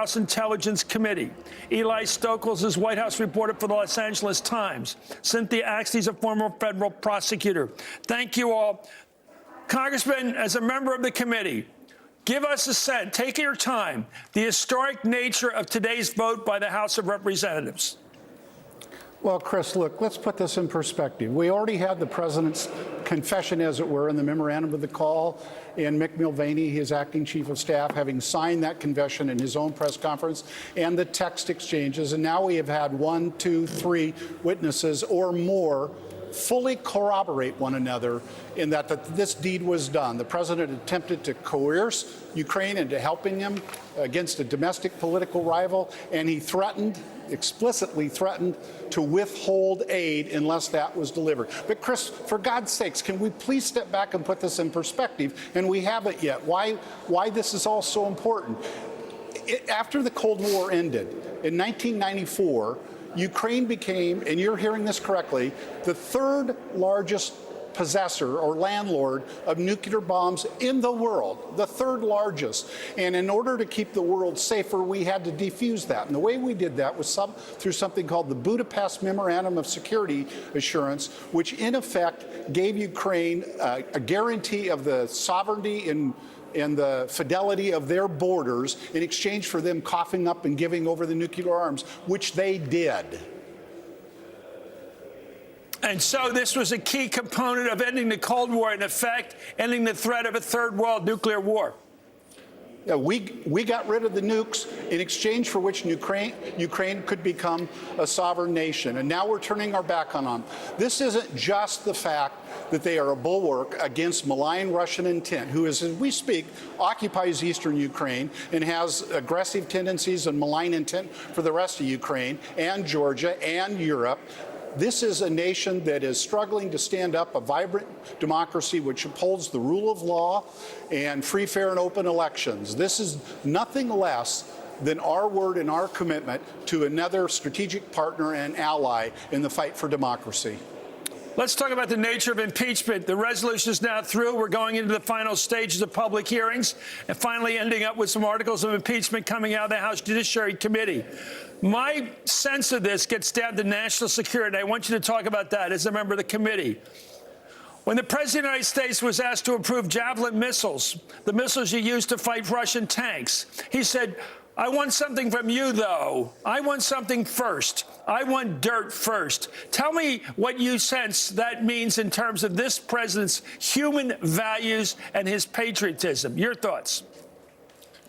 House Intelligence Committee. Eli Stokols is White House reporter for the Los Angeles Times. Cynthia Axtee is a former federal prosecutor. Thank you all. Congressman, as a member of the committee, give us a sense, take your time, the historic nature of today's vote by the House of Representatives. Well, Chris, look, let's put this in perspective. We already had the president's confession, as it were, in the memorandum of the call, and Mick Mulvaney, his acting chief of staff, having signed that confession in his own press conference, and the text exchanges. And now we have had 1, 2, 3 witnesses or more fully corroborate one another in that this deed was done. The president attempted to coerce Ukraine into helping him against a domestic political rival, and he explicitly threatened to withhold aid unless that was delivered. But Chris, for God's sakes, can we please step back and put this in perspective? And we haven't yet. Why this is all so important. After the Cold War ended in 1994, Ukraine became, and you're hearing this correctly, the third largest possessor or landlord of nuclear bombs in the world, the third largest. And in order to keep the world safer, we had to defuse that. And the way we did that was through something called the Budapest Memorandum of Security Assurance, which in effect gave Ukraine a guarantee of the sovereignty and the fidelity of their borders in exchange for them coughing up and giving over the nuclear arms, which they did. And so this was a key component of ending the Cold War, in effect, ending the threat of a third world nuclear war. Yeah, we got rid of the nukes in exchange for which Ukraine could become a sovereign nation. And now we're turning our back on them. This isn't just the fact that they are a bulwark against malign Russian intent, who is, as we speak, occupies eastern Ukraine and has aggressive tendencies and malign intent for the rest of Ukraine and Georgia and Europe. This is a nation that is struggling to stand up a vibrant democracy which upholds the rule of law and free, fair, and open elections. This is nothing less than our word and our commitment to another strategic partner and ally in the fight for democracy. Let's talk about the nature of impeachment. The resolution is now through. We're going into the final stages of public hearings and finally ending up with some articles of impeachment coming out of the House Judiciary Committee. My sense of this gets down to national security. I want you to talk about that as a member of the committee. When the President of the United States was asked to approve Javelin missiles, the missiles you use to fight Russian tanks, he said, I want something from you, though. I want something first. I want dirt first. Tell me what you sense that means in terms of this president's human values and his patriotism. Your thoughts?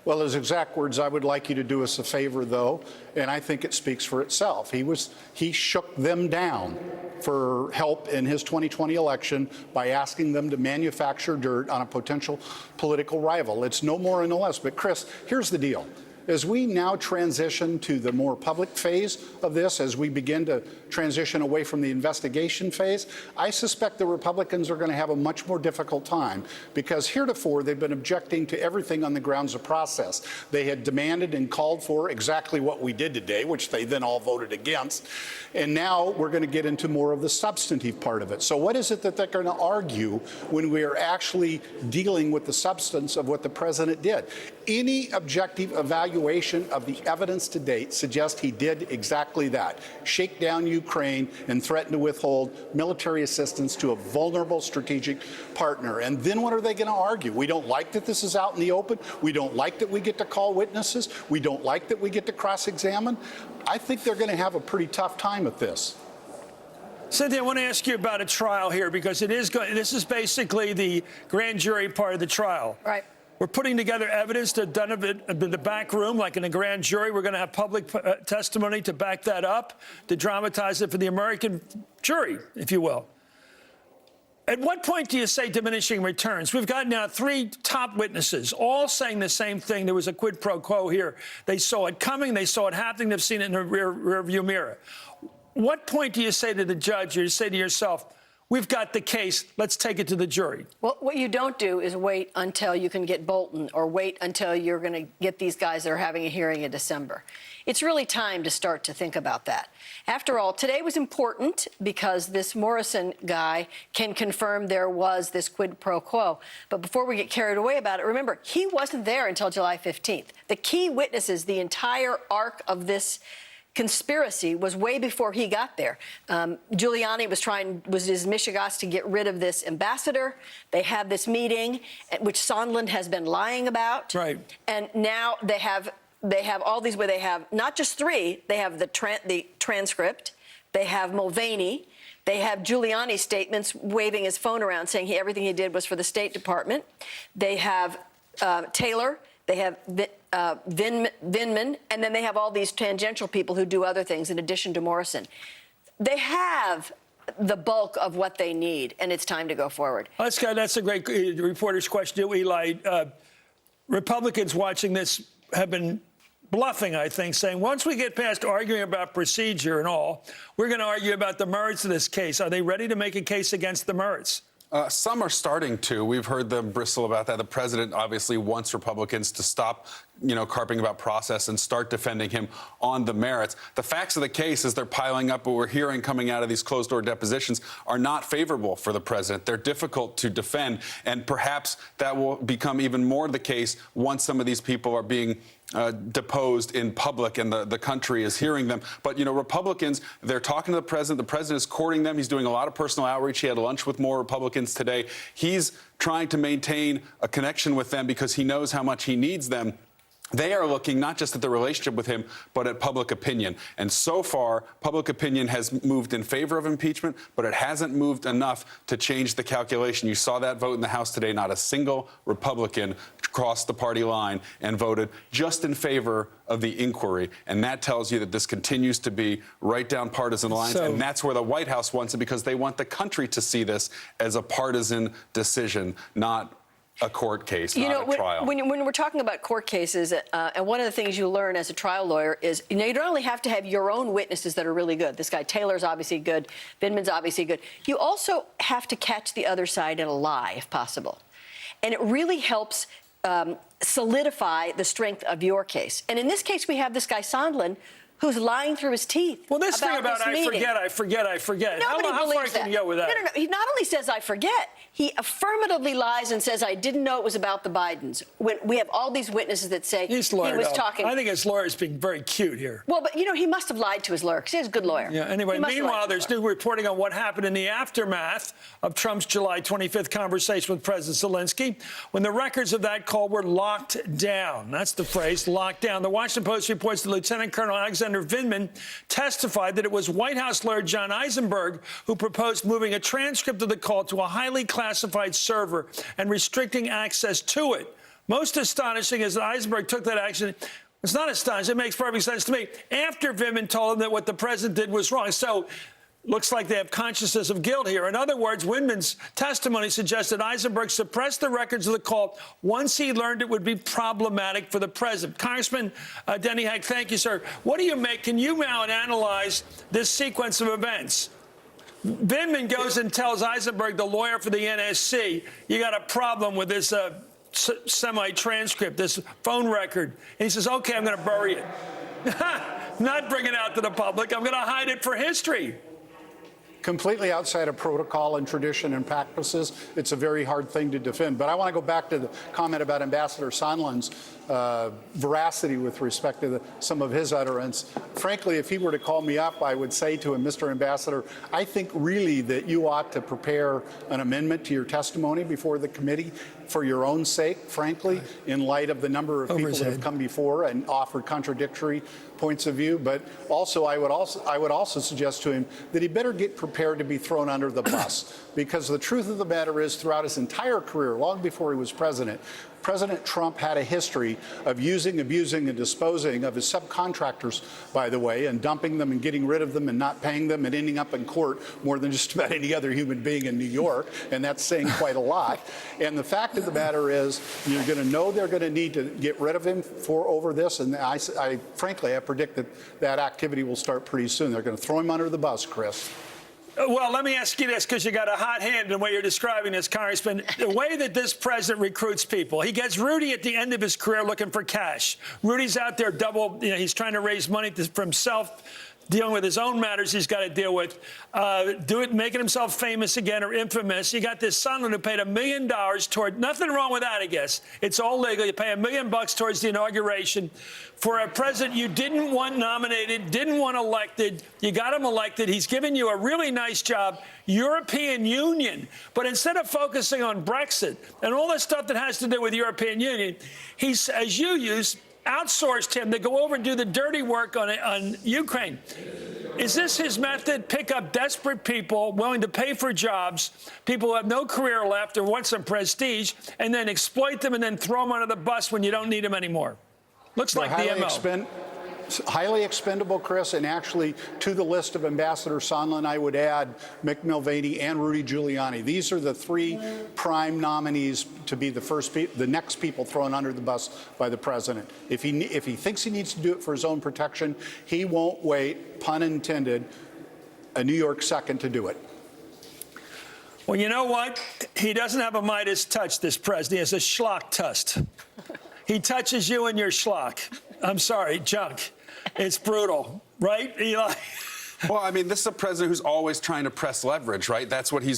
Well, his exact words, I would like you to do us a favor, though, and I think it speaks for itself. He shook them down for help in his 2020 election by asking them to manufacture dirt on a potential political rival. It's no more and no less. But, Chris, here's the deal. As we now transition to the more public phase of this, as we begin to transition away from the investigation phase, I suspect the Republicans are going to have a much more difficult time because heretofore they've been objecting to everything on the grounds of process. They had demanded and called for exactly what we did today, which they then all voted against. And now we're going to get into more of the substantive part of it. So what is it that they're going to argue when we are actually dealing with the substance of what the president did? Any objective evaluation of the evidence to date suggests he did exactly that. Shake down Ukraine and threaten to withhold military assistance to a vulnerable strategic partner. And then what are they going to argue? We don't like that this is out in the open. We don't like that we get to call witnesses. We don't like that we get to cross-examine. I think they're going to have a pretty tough time at this. Cynthia, I want to ask you about a trial here because this is basically the grand jury part of the trial. Right. We're putting together evidence to done in the back room, like in a grand jury. We're going to have public testimony to back that up, to dramatize it for the American jury, if you will. At what point do you say diminishing returns? We've got now 3 top witnesses, all saying the same thing. There was a quid pro quo here. They saw it coming. They saw it happening. They've seen it in the rear view mirror. What point do you say to the judge or you say to yourself, we've got the case. Let's take it to the jury. Well, what you don't do is wait until you can get Bolton or wait until you're going to get these guys that are having a hearing in December. It's really time to start to think about that. After all, today was important because this Morrison guy can confirm there was this quid pro quo. But before we get carried away about it, remember, he wasn't there until July 15th. The key witnesses, the entire arc of this conspiracy was way before he got there. Giuliani was his mishigas to get rid of this ambassador. They had this meeting, which Sondland has been lying about. Right. And now they have all these where they have not just three, they have the transcript, they have Mulvaney, they have Giuliani's statements waving his phone around saying everything he did was for the State Department. They have Taylor, they have Vindman, and then they have all these tangential people who do other things in addition to Morrison. They have the bulk of what they need, and it's time to go forward. That's a great reporter's question to Eli. Republicans watching this have been bluffing, I think, saying once we get past arguing about procedure and all, we're going to argue about the merits of this case. Are they ready to make a case against the merits? Some are starting to. We've heard them bristle about that. The president obviously wants Republicans to stop, carping about process and start defending him on the merits. The facts of the case, as they're piling up, what we're hearing coming out of these closed-door depositions, are not favorable for the president. They're difficult to defend, and perhaps that will become even more the case once some of these people are being deposed in public and the country is hearing them. But, Republicans, they're talking to the president. The president is courting them. He's doing a lot of personal outreach. He had lunch with more Republicans today. He's trying to maintain a connection with them because he knows how much he needs them. They are looking not just at the relationship with him, but at public opinion. And so far, public opinion has moved in favor of impeachment, but it hasn't moved enough to change the calculation. You saw that vote in the House today. Not a single Republican crossed the party line and voted just in favor of the inquiry. And that tells you that this continues to be right down partisan lines. And that's where the White House wants it, because they want the country to see this as a partisan decision, not a court case, not a trial. When we're talking about court cases, and one of the things you learn as a trial lawyer is, you don't only have to have your own witnesses that are really good. This guy Taylor's obviously good. Vindman's obviously good. You also have to catch the other side in a lie, if possible. And it really helps solidify the strength of your case. And in this case, we have this guy Sondland, who's lying through his teeth. Well, this thing about I forget. Nobody how far believes can you go with that? No. He not only says I forget, he affirmatively lies and says I didn't know it was about the Bidens. When we have all these witnesses that say he was talking. I think his lawyer's being very cute here. Well, but he must have lied to his lawyer because he's a good lawyer. Yeah. Anyway, meanwhile, there's new reporting on what happened in the aftermath of Trump's July 25th conversation with President Zelensky, when the records of that call were locked down. That's the phrase, locked down. The Washington Post reports that Lieutenant Colonel Alexander Vindman testified that it was White House lawyer John Eisenberg who proposed moving a transcript of the call to a highly classified server and restricting access to it. Most astonishing is that Eisenberg took that action. It's not astonishing. It makes perfect sense to me. After Vindman told him that what the president did was wrong. So looks like they have consciousness of guilt here. In other words, Vindman's testimony suggested Eisenberg suppressed the records of the call once he learned it would be problematic for the president. Congressman Denny Heck, thank you, sir. What do you make? Can you now analyze this sequence of events? Vindman goes and tells Eisenberg, the lawyer for the NSC, you got a problem with this semi-transcript, this phone record. And he says, OK, I'm going to bury it. Not bring it out to the public. I'm going to hide it for history. Completely outside of protocol and tradition and practices. It's a very hard thing to defend. But I want to go back to the comment about Ambassador Sondland's veracity with respect to some of his utterance. Frankly, if he were to call me up, I would say to him, Mr. Ambassador, I think really that you ought to prepare an amendment to your testimony before the committee for your own sake, frankly, in light of the number of people that have come before and offered contradictory points of view. But also, I would also suggest to him that he better get prepared to be thrown under the bus, because the truth of the matter is, throughout his entire career, long before he was president, President Trump had a history of using, abusing, and disposing of his subcontractors, by the way, and dumping them and getting rid of them and not paying them and ending up in court more than just about any other human being in New York. And that's saying quite a lot. And the fact of the matter is, you're going to know they're going to need to get rid of him over this. And frankly, I predict that activity will start pretty soon. They're going to throw him under the bus, Chris. Well, let me ask you this, because you got a hot hand in the way you're describing this, Congressman. The way that this president recruits people, he gets Rudy at the end of his career looking for cash. Rudy's out there he's trying to raise money for himself, dealing with his own matters he's got to deal with, making himself famous again or infamous. You got this Sondland who paid $1 million toward, nothing wrong with that, I guess. It's all legal. You pay $1 million towards the inauguration for a president you didn't want nominated, didn't want elected. You got him elected. He's given you a really nice job. European Union. But instead of focusing on Brexit and all the stuff that has to do with European Union, he's, as you use, outsourced him to go over and do the dirty work on Ukraine. Is this his method? Pick up desperate people willing to pay for jobs, people who have no career left or want some prestige, and then exploit them and then throw them under the bus when you don't need them anymore? Looks like the MO. Highly expendable, Chris, and actually to the list of Ambassador Sondland, I would add Mick Mulvaney and Rudy Giuliani. These are the three prime nominees to be the next people thrown under the bus by the president. If he thinks he needs to do it for his own protection, he won't wait, pun intended, a New York second to do it. Well, you know what? He doesn't have a Midas touch, this president. He has a schlock tust. He touches you and your schlock. I'm sorry, junk. It's brutal, right, Eli? Well, I mean, this is a president who's always trying to press leverage, right? That's what he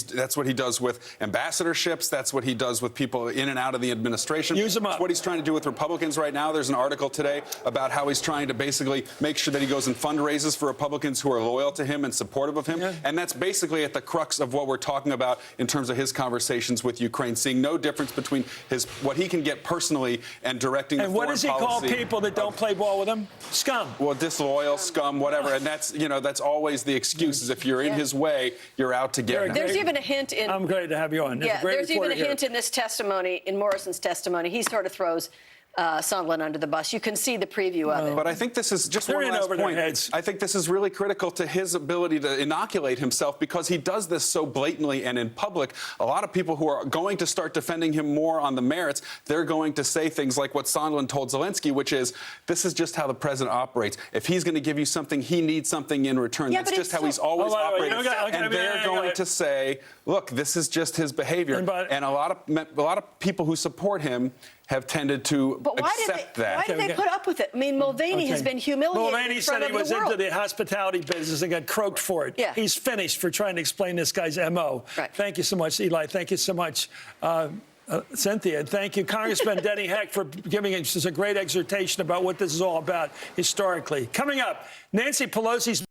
does with ambassadorships. That's what he does with people in and out of the administration. Use them up. That's what he's trying to do with Republicans right now. There's an article today about how he's trying to basically make sure that he goes and fundraises for Republicans who are loyal to him and supportive of him. Yeah. And that's basically at the crux of what we're talking about in terms of his conversations with Ukraine, seeing no difference between what he can get personally and directing the foreign policy. And what does he call people that don't play ball with him? Scum. Well, disloyal, scum, whatever. And that's always the excuse is if you're in his way, you're out to get him. There's even a hint in... I'm glad to have you on. There's even a hint in this testimony, in Morrison's testimony. He sort of throws Sondland under the bus. You can see the preview of it. But I think this is just one last point. I think this is really critical to his ability to inoculate himself because he does this so blatantly and in public. A lot of people who are going to start defending him more on the merits, they're going to say things like what Sondland told Zelensky, which is, this is just how the president operates. If he's going to give you something, he needs something in return. That's just how he's always operated. And they're going to say, look, this is just his behavior. And a lot of people who support him have tended to accept that. Why did they put up with it? I mean, Mulvaney has been humiliated Mulvaney said he was into the hospitality business and got croaked for it. Yeah. He's finished for trying to explain this guy's M.O. Right. Thank you so much, Eli. Thank you so much, Cynthia. And thank you, Congressman Denny Heck, for giving us a great exhortation about what this is all about historically. Coming up, Nancy Pelosi's